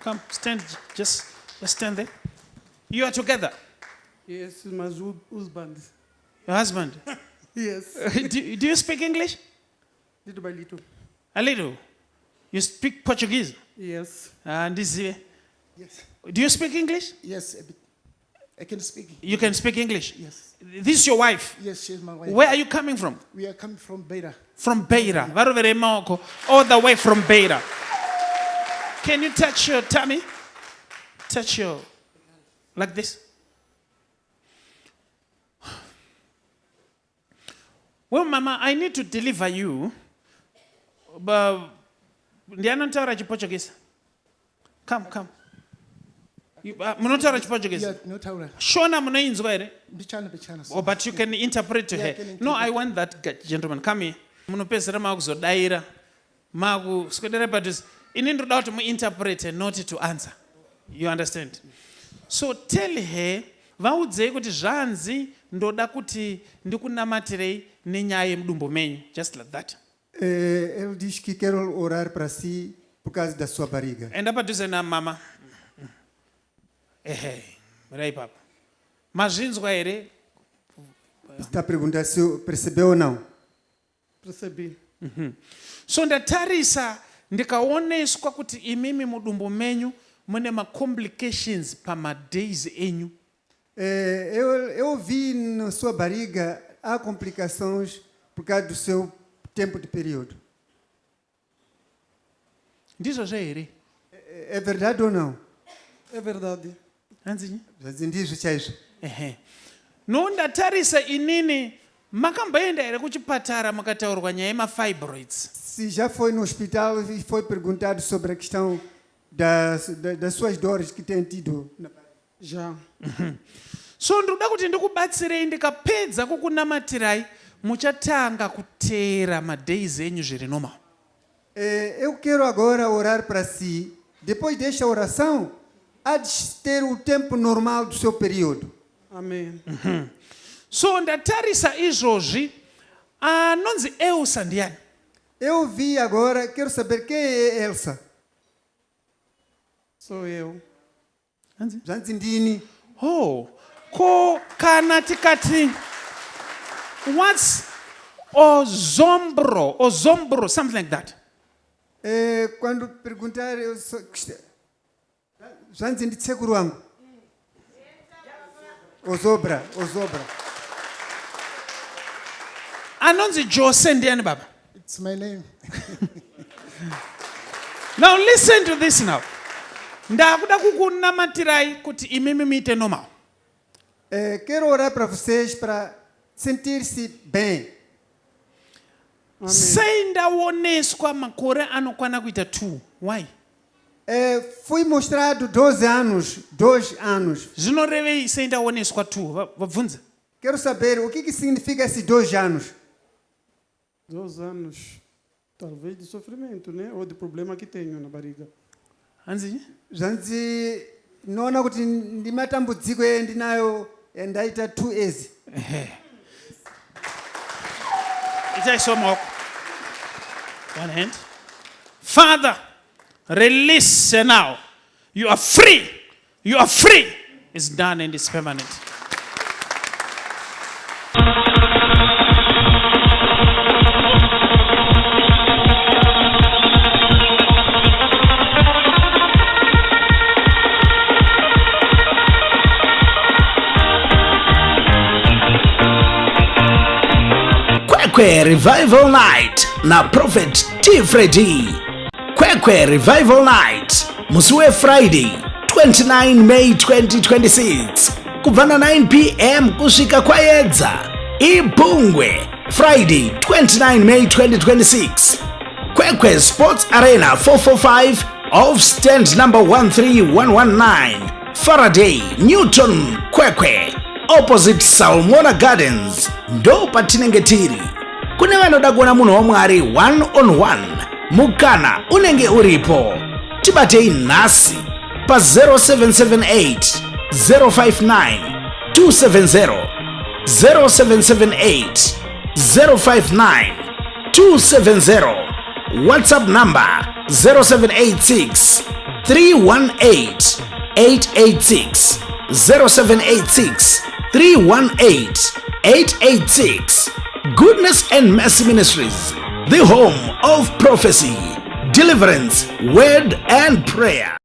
Come, stand. Just stand there. You are together. Yes, my husband. Your husband. Yes. Do you speak English? Little by little. A little. You speak Portuguese? Yes. And this. Yes. Do you speak English? Yes, a bit. I can speak. You can speak English? Yes. This is your wife? Yes, she's my wife. Where are you coming from? We are coming from Beira. From Beira. All the way from Beira. Can you touch your tummy? Touch your... Like this. Well, Mama, I need to deliver you. But... Ndianotaura Portuguese. Come. Munotaura Portuguese. Yeah, no taura. Shona munoinzwa ere? Bichana. Oh, but you can interpret to her. No, I want that gentleman. Come here. Munopezera makuzodaira. Skodera padus. Inindoda kuti muinterpret not to answer. You understand? So tell her, vaudze kuti zvanzi ndoda kuti ndikunamatirei nenyaya yemudumbu menyu. Just like that. Ele diz que quer orar para si por causa da sua barriga. Enda padhuze na mama. Peraí, papa. Mazvinzwa ere? Está a perguntar se percebeu ou não. Percebi. So ndatarisa ndikaoneswa kuti imimi mudumbu menyu mune ma-complications pama-days enyu. Eu vi na sua barriga há complicações por causa do seu tempo de período. Ndizvo ere? É verdade ou não? É verdade. Anzinyi? Ndizvo chaizvo. No ndatarisa inini makamboenda ere kuchipatara mukataurwa nyaya yema-fibroids. Se já foi no hospital e foi perguntado sobre a questão das suas dores que tem tido. Já. So ndoda kuti ndikubatsirei ndikapedza kukunamatirai muchatanga kuteera ma-days enyu zviri normal. Eu quero agora orar para si. Depois desta oração, há de ter o tempo normal do seu período. Amém. So ndatarisa izvozvi anonzi Elsa ndiani? Eu vi agora, quero saber quem é Elsa. Sou eu. Zvanzi ndini. Oh, kana tikati what's ozombro, something like that. Quando perguntar, eu zvanzi nditsekuru wangu. Ozobra. Anonzi Jose ndiani baba? It's my name. Now listen to this now. Ndakuda kukunamatirai kuti imimi muite normal. Quero orar para vocês para sentir-se bem. Sei ndaoneswa makore anokwana kuita 2. Why? Fui mostrado 2 anos. Zvinorevei sei ndaoneswa 2? Vabvunze. Quero saber o que significa esses 2 anos. 2 anos. Talvez de sofrimento, né? Ou de problema que tenho na barriga. Anzi? Zvanzi noona kuti ndimatambudziko endinayo endaita 2 years. Itai somoko. One hand. Father, release now. You are free. It's done and it's permanent. KwekWe Revival Night na Prophet Freddy. KwekWe Revival Night musi weFriday 29 May 2026 kubva na 9 p.m. kusvika kwaedza. Ipungwe Friday 29 May 2026 KwekWe Sports Arena.445 off stand number 13119 Faraday Newtown KwekWe opposite Salmona Gardens ndo patinenge tiri. Kune vanoda kuona munhu waMwari 1-on-1 mukana unenge uripo. Tibatei nhasi pa 0778 059 270 0778 059 270 WhatsApp number 0786 318 886. 0786 318 886. Goodness and Mercy Ministries, the home of prophecy, deliverance, word and prayer.